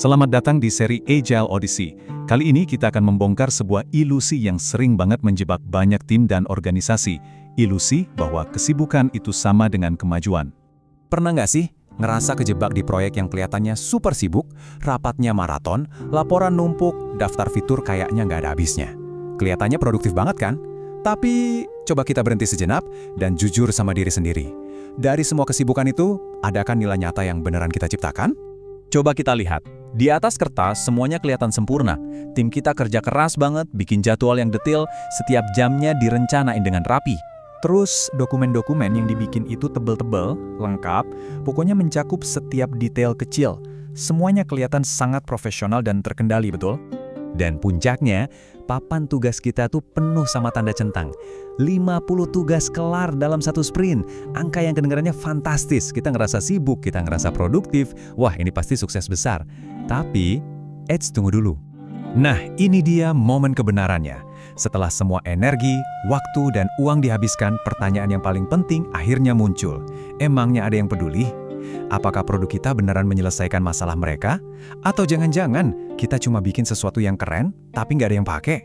Selamat datang di seri Agile Odyssey. Kali ini kita akan membongkar sebuah ilusi yang sering banget menjebak banyak tim dan organisasi. Ilusi bahwa kesibukan itu sama dengan kemajuan. Pernah nggak sih ngerasa kejebak di proyek yang kelihatannya super sibuk, rapatnya maraton, laporan numpuk, daftar fitur kayaknya nggak ada habisnya? Kelihatannya produktif banget kan? Tapi coba kita berhenti sejenak dan jujur sama diri sendiri. Dari semua kesibukan itu, adakah nilai nyata yang beneran kita ciptakan? Coba kita lihat. Di atas kertas semuanya kelihatan sempurna. Tim kita kerja keras banget, bikin jadwal yang detail, setiap jamnya direncanain dengan rapi. Terus dokumen-dokumen yang dibikin itu tebel-tebel, lengkap, pokoknya mencakup setiap detail kecil. Semuanya kelihatan sangat profesional dan terkendali, betul? Dan puncaknya, papan tugas kita tuh penuh sama tanda centang. 50 tugas kelar dalam satu sprint. Angka yang kedengarannya fantastis. Kita ngerasa sibuk, kita ngerasa produktif. Wah, ini pasti sukses besar. Tapi, tunggu dulu. Nah, ini dia momen kebenarannya. Setelah semua energi, waktu, dan uang dihabiskan, pertanyaan yang paling penting akhirnya muncul. Emangnya ada yang peduli? Apakah produk kita beneran menyelesaikan masalah mereka? Atau jangan-jangan kita cuma bikin sesuatu yang keren, tapi nggak ada yang pakai?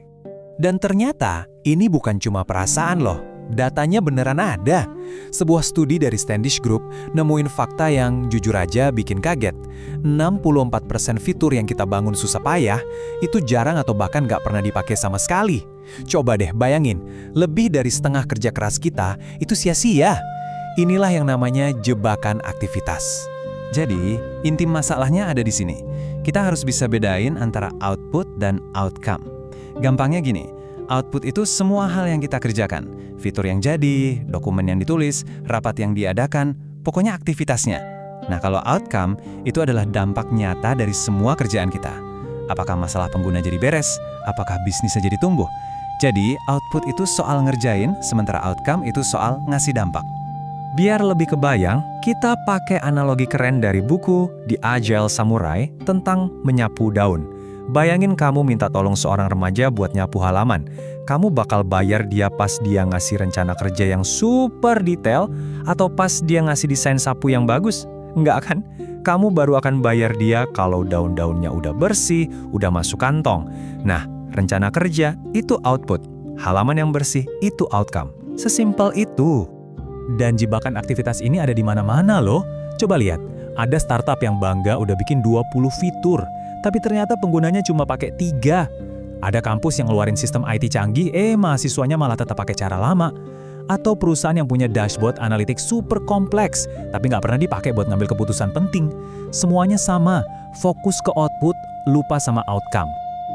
Dan ternyata, ini bukan cuma perasaan loh. Datanya beneran ada. Sebuah studi dari Standish Group nemuin fakta yang jujur aja bikin kaget. 64% fitur yang kita bangun susah payah, itu jarang atau bahkan nggak pernah dipakai sama sekali. Coba deh bayangin, lebih dari setengah kerja keras kita, itu sia-sia. Inilah yang namanya jebakan aktivitas. Jadi, inti masalahnya ada di sini. Kita harus bisa bedain antara output dan outcome. Gampangnya gini, output itu semua hal yang kita kerjakan. Fitur yang jadi, dokumen yang ditulis, rapat yang diadakan, pokoknya aktivitasnya. Nah, kalau outcome, itu adalah dampak nyata dari semua kerjaan kita. Apakah masalah pengguna jadi beres? Apakah bisnisnya jadi tumbuh? Jadi, output itu soal ngerjain, sementara outcome itu soal ngasih dampak. Biar lebih kebayang, kita pakai analogi keren dari buku The Agile Samurai tentang menyapu daun. Bayangin kamu minta tolong seorang remaja buat nyapu halaman. Kamu bakal bayar dia pas dia ngasih rencana kerja yang super detail atau pas dia ngasih desain sapu yang bagus? Enggak kan? Kamu baru akan bayar dia kalau daun-daunnya udah bersih, udah masuk kantong. Nah, rencana kerja itu output. Halaman yang bersih itu outcome. Sesimpel itu. Dan jebakan aktivitas ini ada di mana-mana loh. Coba lihat, ada startup yang bangga udah bikin 20 fitur, tapi ternyata penggunanya cuma pakai 3. Ada kampus yang ngeluarin sistem IT canggih, mahasiswanya malah tetap pakai cara lama. Atau perusahaan yang punya dashboard analitik super kompleks, tapi nggak pernah dipakai buat ngambil keputusan penting. Semuanya sama, fokus ke output, lupa sama outcome.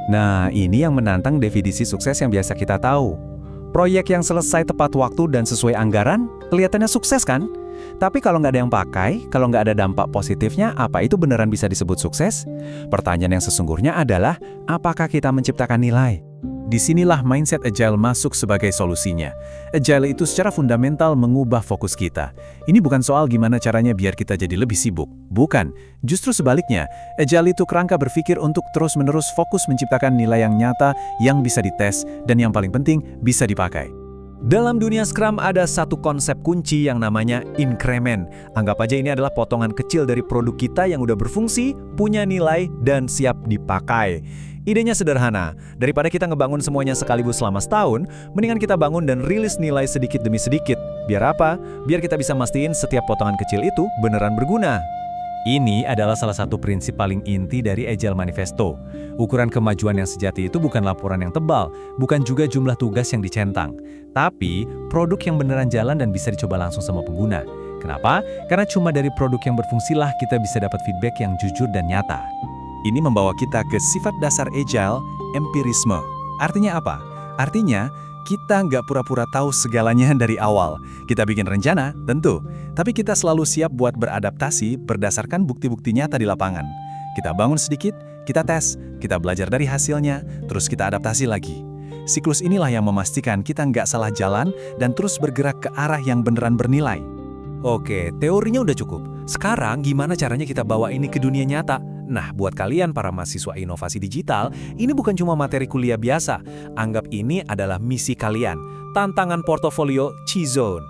Nah, ini yang menantang definisi sukses yang biasa kita tahu. Proyek yang selesai tepat waktu dan sesuai anggaran, kelihatannya sukses kan? Tapi kalau nggak ada yang pakai, kalau nggak ada dampak positifnya, apa itu beneran bisa disebut sukses? Pertanyaan yang sesungguhnya adalah, apakah kita menciptakan nilai? Disinilah mindset Agile masuk sebagai solusinya. Agile itu secara fundamental mengubah fokus kita. Ini bukan soal gimana caranya biar kita jadi lebih sibuk. Bukan, justru sebaliknya. Agile itu kerangka berpikir untuk terus-menerus fokus menciptakan nilai yang nyata, yang bisa dites, dan yang paling penting, bisa dipakai. Dalam dunia Scrum ada satu konsep kunci yang namanya increment. Anggap aja ini adalah potongan kecil dari produk kita yang udah berfungsi, punya nilai, dan siap dipakai. Idenya sederhana, daripada kita ngebangun semuanya sekaligus selama setahun, mendingan kita bangun dan rilis nilai sedikit demi sedikit. Biar apa? Biar kita bisa mastiin setiap potongan kecil itu beneran berguna. Ini adalah salah satu prinsip paling inti dari Agile Manifesto. Ukuran kemajuan yang sejati itu bukan laporan yang tebal, bukan juga jumlah tugas yang dicentang, tapi produk yang beneran jalan dan bisa dicoba langsung sama pengguna. Kenapa? Karena cuma dari produk yang berfungsilah kita bisa dapat feedback yang jujur dan nyata. Ini membawa kita ke sifat dasar Agile, empirisme. Artinya apa? Artinya, kita nggak pura-pura tahu segalanya dari awal. Kita bikin rencana, tentu. Tapi kita selalu siap buat beradaptasi berdasarkan bukti-bukti nyata di lapangan. Kita bangun sedikit, kita tes, kita belajar dari hasilnya, terus kita adaptasi lagi. Siklus inilah yang memastikan kita nggak salah jalan dan terus bergerak ke arah yang beneran bernilai. Oke, teorinya udah cukup. Sekarang gimana caranya kita bawa ini ke dunia nyata? Nah, buat kalian para mahasiswa inovasi digital, ini bukan cuma materi kuliah biasa. Anggap ini adalah misi kalian, tantangan portofolio C-Zone.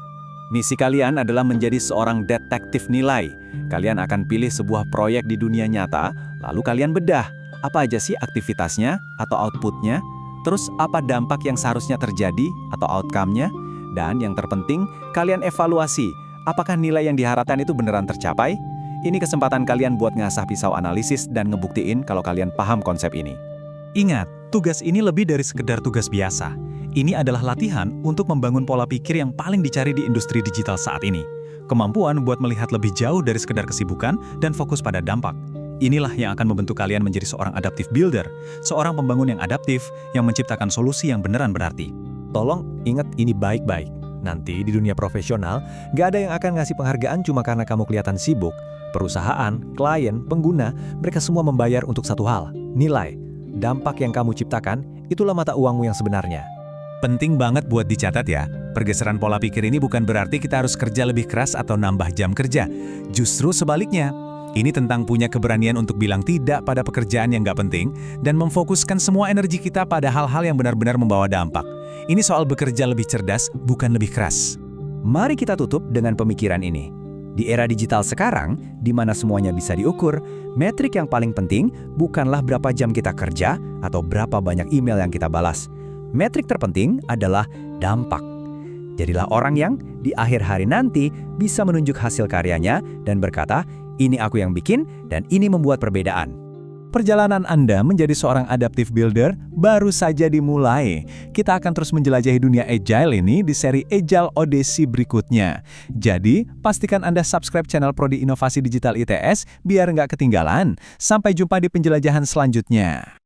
Misi kalian adalah menjadi seorang detektif nilai. Kalian akan pilih sebuah proyek di dunia nyata, lalu kalian bedah. Apa aja sih aktivitasnya atau outputnya? Terus apa dampak yang seharusnya terjadi atau outcome-nya? Dan yang terpenting, kalian evaluasi. Apakah nilai yang diharapkan itu beneran tercapai? Ini kesempatan kalian buat ngasah pisau analisis dan ngebuktiin kalau kalian paham konsep ini. Ingat, tugas ini lebih dari sekedar tugas biasa. Ini adalah latihan untuk membangun pola pikir yang paling dicari di industri digital saat ini. Kemampuan buat melihat lebih jauh dari sekedar kesibukan dan fokus pada dampak. Inilah yang akan membentuk kalian menjadi seorang adaptive builder, seorang pembangun yang adaptif yang menciptakan solusi yang beneran berarti. Tolong ingat ini baik-baik. Nanti di dunia profesional, gak ada yang akan ngasih penghargaan cuma karena kamu kelihatan sibuk. Perusahaan, klien, pengguna, mereka semua membayar untuk satu hal, nilai. Dampak yang kamu ciptakan, itulah mata uangmu yang sebenarnya. Penting banget buat dicatat ya, pergeseran pola pikir ini bukan berarti kita harus kerja lebih keras atau nambah jam kerja. Justru sebaliknya, ini tentang punya keberanian untuk bilang tidak pada pekerjaan yang nggak penting dan memfokuskan semua energi kita pada hal-hal yang benar-benar membawa dampak. Ini soal bekerja lebih cerdas, bukan lebih keras. Mari kita tutup dengan pemikiran ini. Di era digital sekarang, di mana semuanya bisa diukur, metrik yang paling penting bukanlah berapa jam kita kerja atau berapa banyak email yang kita balas. Metrik terpenting adalah dampak. Jadilah orang yang di akhir hari nanti bisa menunjuk hasil karyanya dan berkata, ini aku yang bikin dan ini membuat perbedaan. Perjalanan Anda menjadi seorang adaptive builder baru saja dimulai. Kita akan terus menjelajahi dunia Agile ini di seri Agile Odyssey berikutnya. Jadi, pastikan Anda subscribe channel Prodi Inovasi Digital ITS biar nggak ketinggalan. Sampai jumpa di penjelajahan selanjutnya.